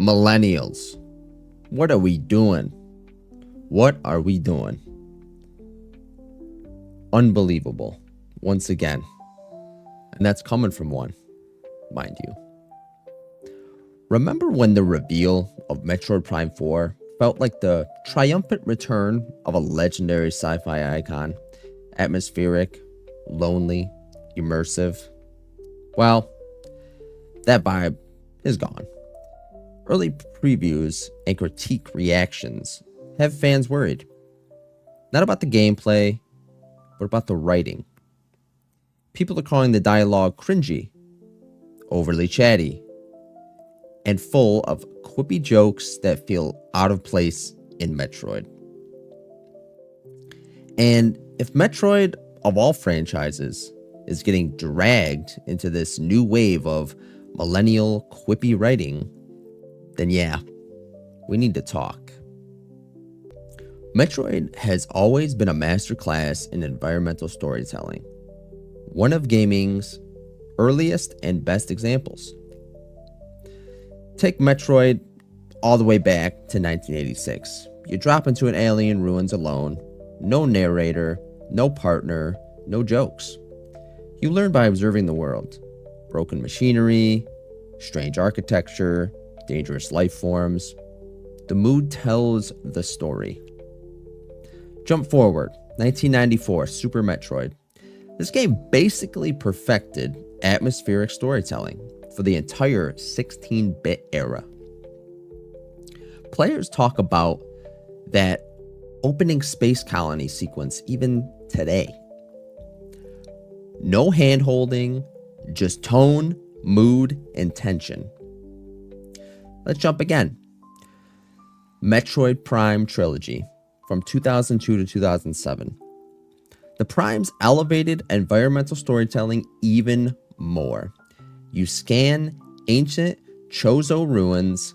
Millennials, what are we doing? What are we doing? Unbelievable, once again. And that's coming from one, mind you. Remember when the reveal of Metroid Prime 4 felt like the triumphant return of a legendary sci-fi icon? Atmospheric, lonely, immersive. Well, that vibe is gone. Early previews and critique reactions have fans worried. Not about the gameplay, but about the writing. People are calling the dialogue cringy, overly chatty, and full of quippy jokes that feel out of place in Metroid. And if Metroid, of all franchises, is getting dragged into this new wave of millennial quippy writing, then yeah, we need to talk. Metroid has always been a masterclass in environmental storytelling, one of gaming's earliest and best examples. Take Metroid all the way back to 1986. You drop into an alien ruins alone, no narrator, no partner, no jokes. You learn by observing the world. Broken machinery, strange architecture, dangerous life forms. The mood tells the story. Jump forward, 1994, Super Metroid. This game basically perfected atmospheric storytelling for the entire 16-bit era. Players talk about that opening space colony sequence even today. No hand-holding, just tone, mood, and tension. Let's jump again. Metroid Prime Trilogy from 2002 to 2007. The Primes elevated environmental storytelling even more. You scan ancient Chozo ruins,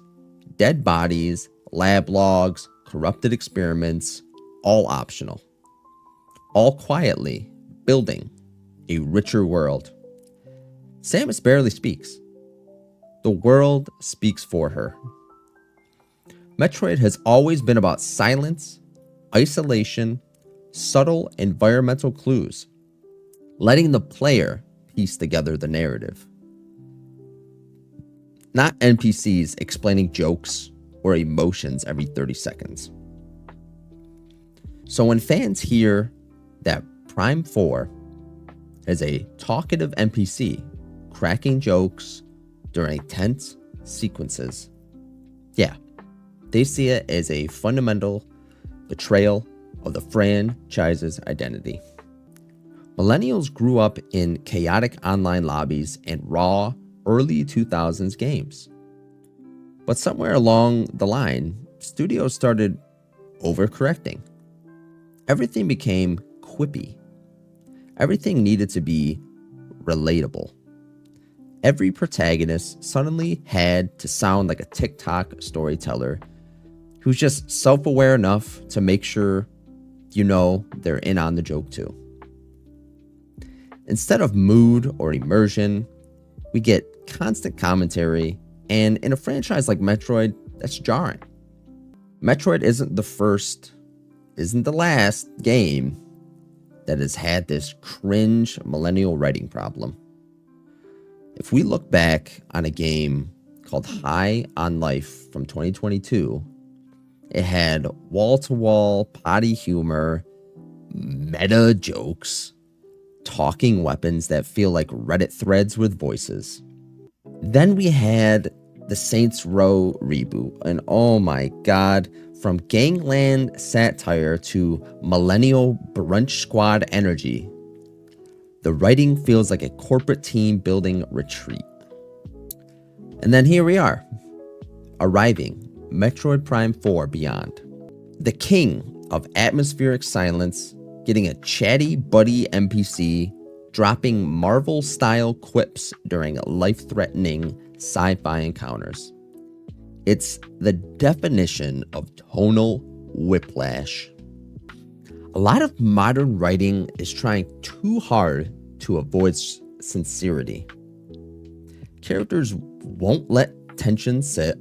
dead bodies, lab logs, corrupted experiments, all optional. All quietly building a richer world. Samus barely speaks. The world speaks for her. Metroid has always been about silence, isolation, subtle environmental clues, letting the player piece together the narrative. Not NPCs explaining jokes or emotions every 30 seconds. So when fans hear that Prime 4 is a talkative NPC cracking jokes during tense sequences, yeah, they see it as a fundamental betrayal of the franchise's identity. Millennials grew up in chaotic online lobbies and raw early 2000s games. But somewhere along the line, studios started overcorrecting. Everything became quippy. Everything needed to be relatable. Every protagonist suddenly had to sound like a TikTok storyteller who's just self-aware enough to make sure you know they're in on the joke too. Instead of mood or immersion, we get constant commentary, and in a franchise like Metroid, that's jarring. Metroid isn't the last game that has had this cringe millennial writing problem. If we look back on a game called High on Life from 2022, it had wall-to-wall potty humor, meta jokes, talking weapons that feel like Reddit threads with voices. Then we had the Saints Row reboot, and oh my god, from gangland satire to millennial brunch squad energy, the writing feels like a corporate team building retreat. And then here we are, arriving, Metroid Prime 4 Beyond. The king of atmospheric silence, getting a chatty buddy NPC, dropping Marvel-style quips during life-threatening sci-fi encounters. It's the definition of tonal whiplash. A lot of modern writing is trying too hard to avoid sincerity. Characters won't let tension sit.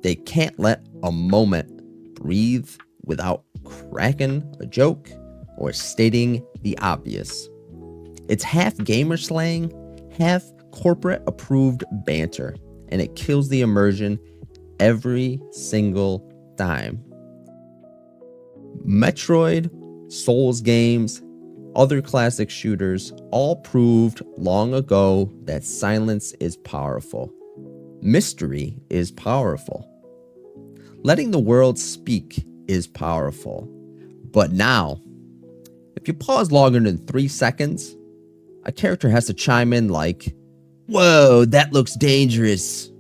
They can't let a moment breathe without cracking a joke or stating the obvious. It's half gamer slang, half corporate approved banter, and it kills the immersion every single time. Metroid, Souls games, other classic shooters all proved long ago that silence is powerful. Mystery is powerful. Letting the world speak is powerful. But now, if you pause longer than 3 seconds, a character has to chime in like, "Whoa, that looks dangerous."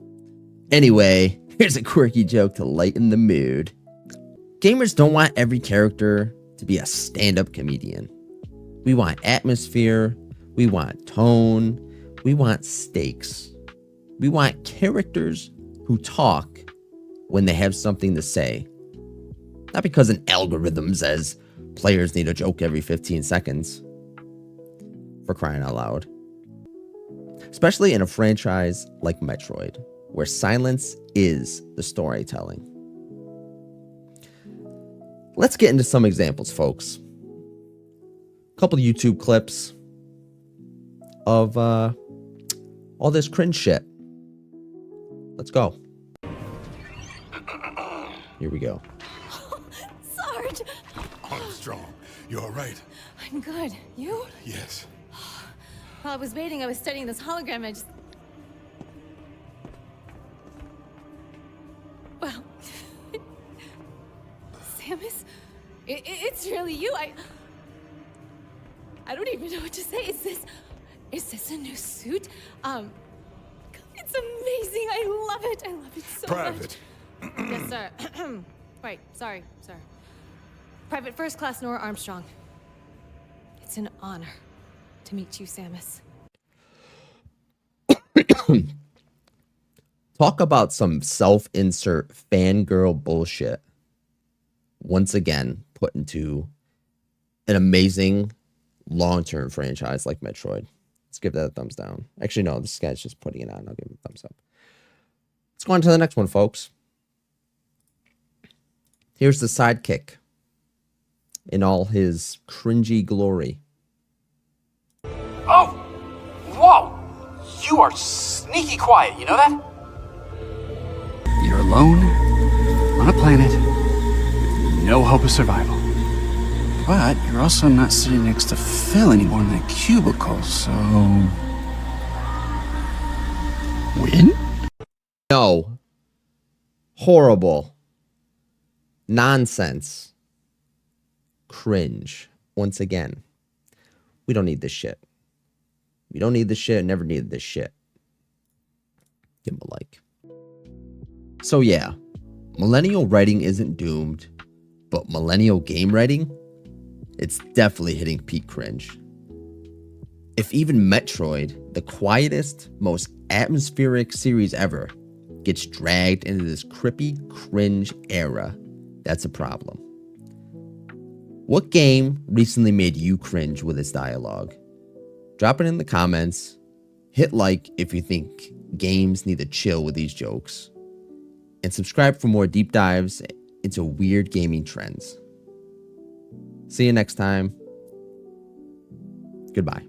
Anyway, here's a quirky joke to lighten the mood. Gamers don't want every character to be a stand-up comedian. We want atmosphere, we want tone, we want stakes. We want characters who talk when they have something to say. Not because an algorithm says players need a joke every 15 seconds. For crying out loud. Especially in a franchise like Metroid, where silence is the storytelling. Let's get into some examples, folks. A couple of YouTube clips of all this cringe shit. Let's go. Here we go. Sarge! Armstrong, you all right? I'm good. You? Yes. While I was waiting, I was studying this hologram. Well... Samus? It's really you. I don't even know what to say. Is this a new suit? It's amazing. I love it. I love it so Private. much. Yes, sir. Right. Sorry, sir. Private First Class Nora Armstrong. It's an honor to meet you, Samus. Talk about some self-insert fangirl bullshit. Once again, put into an amazing long-term franchise like Metroid. Let's give that a thumbs down. Actually, no, this guy's just putting it on. I'll give him a thumbs up. Let's go on to the next one, folks. Here's the sidekick in all his cringy glory. Oh! Whoa! You are sneaky quiet, you know that? You're alone on a planet with no hope of survival. But you're also not sitting next to Phil anymore in that cubicle, so... Win? No. Horrible. Nonsense. Cringe. Once again. We don't need this shit. We don't need this shit. Never needed this shit. Give him a like. So yeah, millennial writing isn't doomed, but millennial game writing, it's definitely hitting peak cringe. If even Metroid, the quietest, most atmospheric series ever, gets dragged into this crippy cringe era, that's a problem. What game recently made you cringe with its dialogue? Drop it in the comments. Hit like if you think games need to chill with these jokes. And subscribe for more deep dives into weird gaming trends. See you next time. Goodbye.